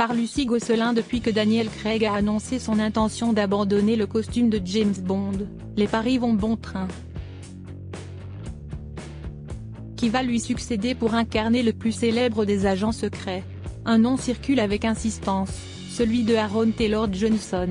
par Lucie Gosselin. Depuis que Daniel Craig a annoncé son intention d'abandonner le costume de James Bond, les paris vont bon train. Qui va lui succéder pour incarner le plus célèbre des agents secrets? Un nom circule avec insistance, celui de Aaron Taylor Johnson.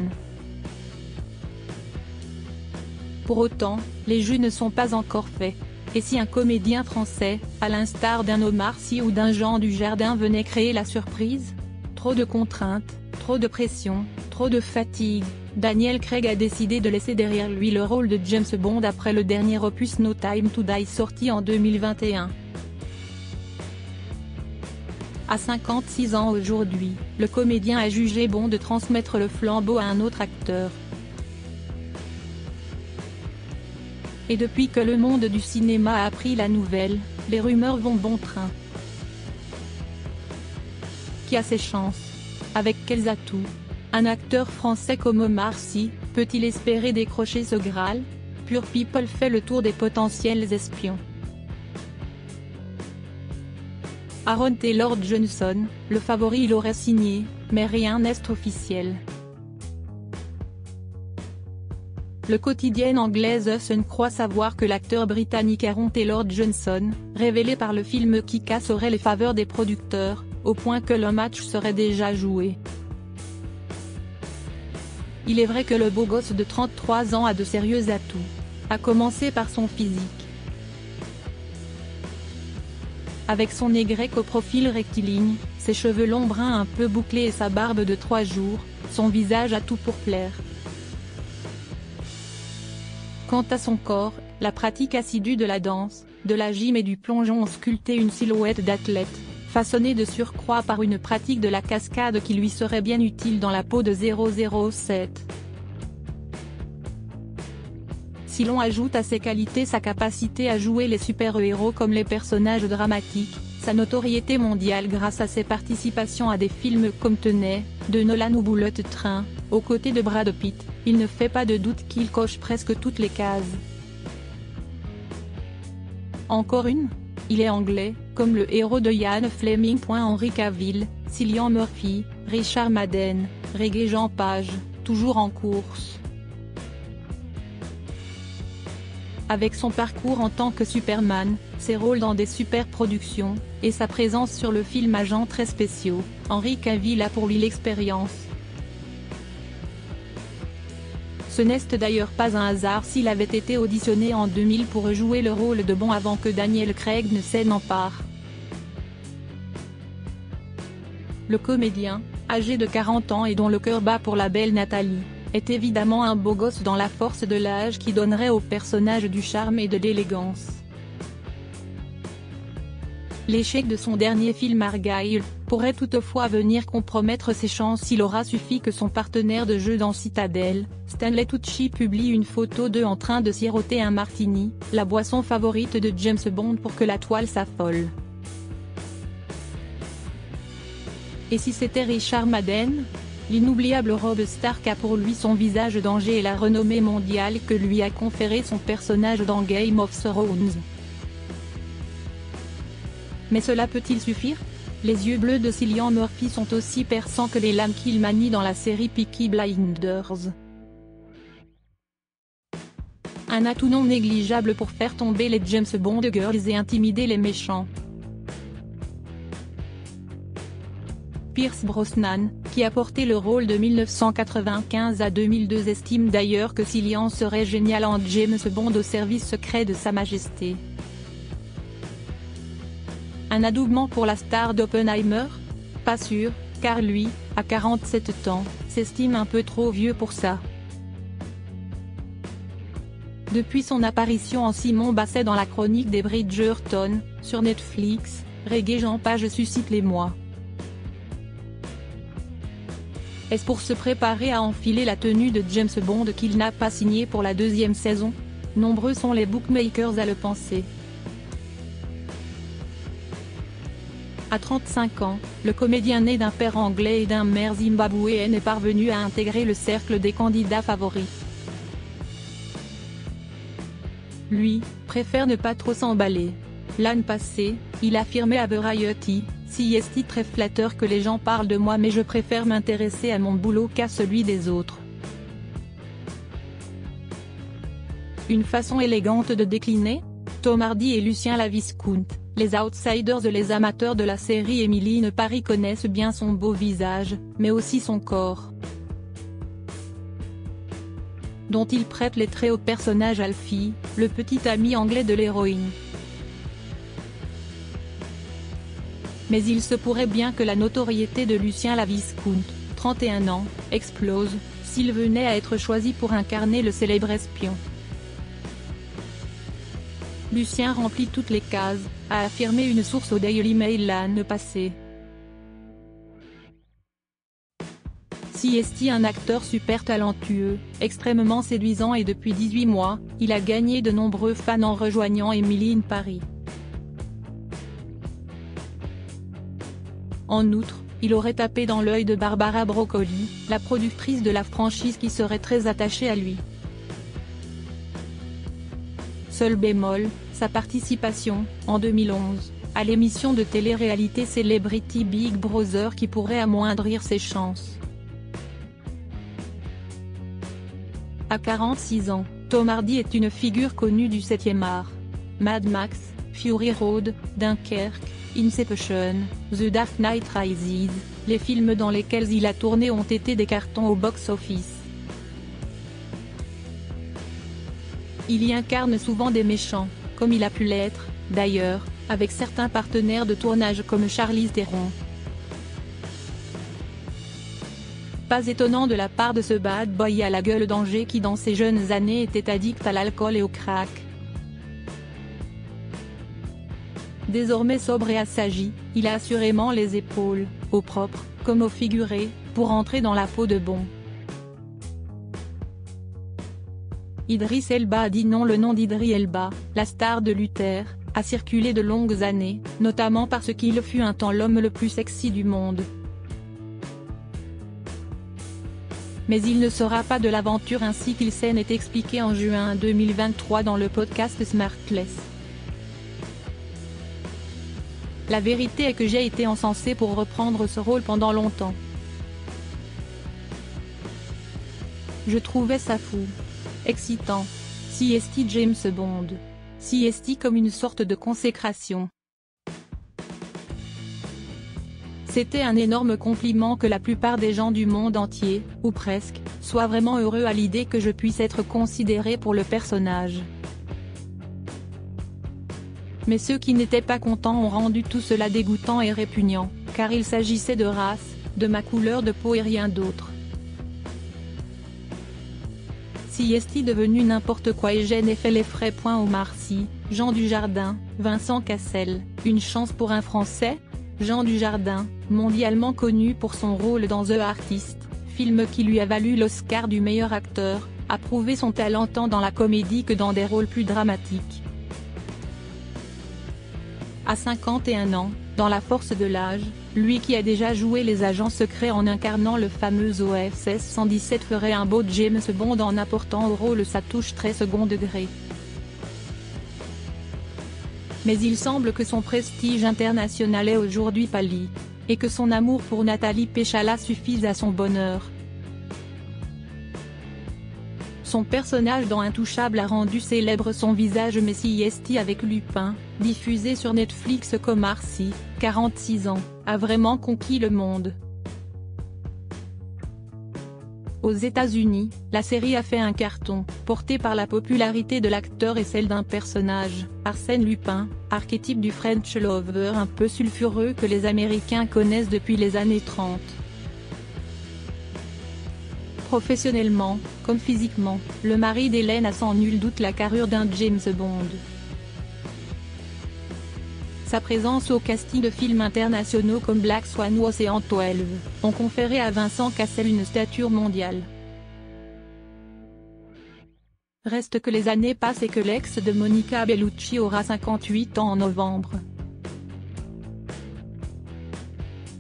Pour autant, les jeux ne sont pas encore faits. Et si un comédien français, à l'instar d'un Omar Sy ou d'un Jean Dujardin, venait créer la surprise? Trop de contraintes, trop de pression, trop de fatigue. Daniel Craig a décidé de laisser derrière lui le rôle de James Bond après le dernier opus No Time to Die sorti en 2021. À 56 ans aujourd'hui, le comédien a jugé bon de transmettre le flambeau à un autre acteur. Et depuis que le monde du cinéma a appris la nouvelle, les rumeurs vont bon train. Qui a ses chances? Avec quels atouts? Un acteur français comme Omar Sy, peut-il espérer décrocher ce Graal? Pure People fait le tour des potentiels espions. Aaron Taylor Johnson, le favori, il aurait signé, mais rien n'est officiel. Le quotidien anglais The Sun croit savoir que l'acteur britannique Aaron Taylor Johnson, révélé par le film Kick-Ass, aurait les faveurs des producteurs, au point que le match serait déjà joué. Il est vrai que le beau gosse de 33 ans a de sérieux atouts, à commencer par son physique. Avec son nez grec au profil rectiligne, ses cheveux longs bruns un peu bouclés et sa barbe de 3 jours, son visage a tout pour plaire. Quant à son corps, la pratique assidue de la danse, de la gym et du plongeon ont sculpté une silhouette d'athlète, façonnée de surcroît par une pratique de la cascade qui lui serait bien utile dans la peau de 007. Si l'on ajoute à ses qualités sa capacité à jouer les super-héros comme les personnages dramatiques, sa notoriété mondiale grâce à ses participations à des films comme Tenet, de Nolan ou Bullet Train, aux côtés de Brad Pitt, il ne fait pas de doute qu'il coche presque toutes les cases. Encore une? Il est anglais, comme le héros de Ian Fleming. Henry Cavill, Cillian Murphy, Richard Madden, Regé Jean Page, toujours en course. Avec son parcours en tant que Superman, ses rôles dans des super-productions, et sa présence sur le film Agents très spéciaux, Henry Cavill a pour lui l'expérience. Ce n'est d'ailleurs pas un hasard s'il avait été auditionné en 2000 pour jouer le rôle de Bond avant que Daniel Craig ne s'en empare. Le comédien, âgé de 40 ans et dont le cœur bat pour la belle Nathalie, est évidemment un beau gosse dans la force de l'âge qui donnerait au personnage du charme et de l'élégance. L'échec de son dernier film Argylle pourrait toutefois venir compromettre ses chances. Il aura suffi que son partenaire de jeu dans Citadel, Stanley Tucci, publie une photo d'eux en train de siroter un martini, la boisson favorite de James Bond, pour que la toile s'affole. Et si c'était Richard Madden? L'inoubliable Robb Stark a pour lui son visage d'Angers et la renommée mondiale que lui a conféré son personnage dans Game of Thrones. Mais cela peut-il suffire? Les yeux bleus de Cillian Murphy sont aussi perçants que les lames qu'il manie dans la série Peaky Blinders. Un atout non négligeable pour faire tomber les James Bond girls et intimider les méchants. Pierce Brosnan, qui a porté le rôle de 1995 à 2002, estime d'ailleurs que Cillian serait génial en James Bond au service secret de Sa Majesté. Un adoubement pour la star d'Oppenheimer? Pas sûr, car lui, à 47 ans, s'estime un peu trop vieux pour ça. Depuis son apparition en Simon Basset dans la chronique des Bridgerton, sur Netflix, Regé Jean Page suscite l'émoi. Est-ce pour se préparer à enfiler la tenue de James Bond qu'il n'a pas signé pour la 2e saison? Nombreux sont les bookmakers à le penser. À 35 ans, le comédien né d'un père anglais et d'un mère zimbabwéenne est parvenu à intégrer le cercle des candidats favoris. Lui, préfère ne pas trop s'emballer. L'année passée, il affirmait à Variety, Si est très flatteur que les gens parlent de moi, mais je préfère m'intéresser à mon boulot qu'à celui des autres. Une façon élégante de décliner ? Tom Hardy et Lucien Laviscount, les outsiders et les amateurs de la série Emily in Paris connaissent bien son beau visage, mais aussi son corps, dont il prête les traits au personnage Alfie, le petit ami anglais de l'héroïne. Mais il se pourrait bien que la notoriété de Lucien Laviscount, 31 ans, explose, s'il venait à être choisi pour incarner le célèbre espion. Lucien remplit toutes les cases, a affirmé une source au Daily Mail l'année passée. Si est un acteur super talentueux, extrêmement séduisant et depuis 18 mois, il a gagné de nombreux fans en rejoignant Emily in Paris. En outre, il aurait tapé dans l'œil de Barbara Broccoli, la productrice de la franchise qui serait très attachée à lui. Seul bémol, sa participation, en 2011, à l'émission de télé-réalité Celebrity Big Brother qui pourrait amoindrir ses chances. À 46 ans, Tom Hardy est une figure connue du 7e art. Mad Max, Fury Road, Dunkerque, Inception, The Dark Knight Rises, les films dans lesquels il a tourné ont été des cartons au box-office. Il y incarne souvent des méchants, comme il a pu l'être, d'ailleurs, avec certains partenaires de tournage comme Charlize Theron. Pas étonnant de la part de ce bad boy à la gueule d'Angers qui dans ses jeunes années était addict à l'alcool et au crack. Désormais sobre et assagi, il a assurément les épaules, au propre, comme au figuré, pour entrer dans la peau de bon. Idriss Elba a dit non. Le nom d'Idriss Elba, la star de Luther, a circulé de longues années, notamment parce qu'il fut un temps l'homme le plus sexy du monde. Mais il ne sera pas de l'aventure ainsi qu'il s'en est expliqué en juin 2023 dans le podcast Smartless. La vérité est que j'ai été encensé pour reprendre ce rôle pendant longtemps. Je trouvais ça fou. Excitant. Si est James Bond. Si est comme une sorte de consécration. C'était un énorme compliment que la plupart des gens du monde entier, ou presque, soient vraiment heureux à l'idée que je puisse être considéré pour le personnage. Mais ceux qui n'étaient pas contents ont rendu tout cela dégoûtant et répugnant, car il s'agissait de race, de ma couleur de peau et rien d'autre. Si est devenu n'importe quoi et j'ai fait les frais. Omar Sy, Jean Dujardin, Vincent Cassel, une chance pour un Français ? Jean Dujardin, mondialement connu pour son rôle dans The Artist, film qui lui a valu l'Oscar du meilleur acteur, a prouvé son talent tant dans la comédie que dans des rôles plus dramatiques. À 51 ans, dans La force de l'âge, lui qui a déjà joué les agents secrets en incarnant le fameux OSS 117 ferait un beau James Bond en apportant au rôle sa touche très second degré. Mais il semble que son prestige international est aujourd'hui pâli, et que son amour pour Nathalie Péchala suffise à son bonheur. Son personnage dans Intouchable a rendu célèbre son visage mais si est avec Lupin, diffusé sur Netflix. Omar Sy, 46 ans, a vraiment conquis le monde. Aux États-Unis, la série a fait un carton, porté par la popularité de l'acteur et celle d'un personnage, Arsène Lupin, archétype du French lover un peu sulfureux que les Américains connaissent depuis les années 30. Professionnellement, comme physiquement, le mari d'Hélène a sans nul doute la carrure d'un James Bond. Sa présence au casting de films internationaux comme Black Swan ou Ocean 12, ont conféré à Vincent Cassel une stature mondiale. Reste que les années passent et que l'ex de Monica Bellucci aura 58 ans en novembre.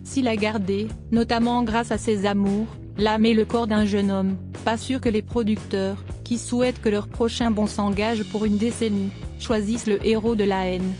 S'il a gardé, notamment grâce à ses amours, l'âme et le corps d'un jeune homme, pas sûr que les producteurs, qui souhaitent que leur prochain Bond s'engage pour une décennie, choisissent le héros de la haine.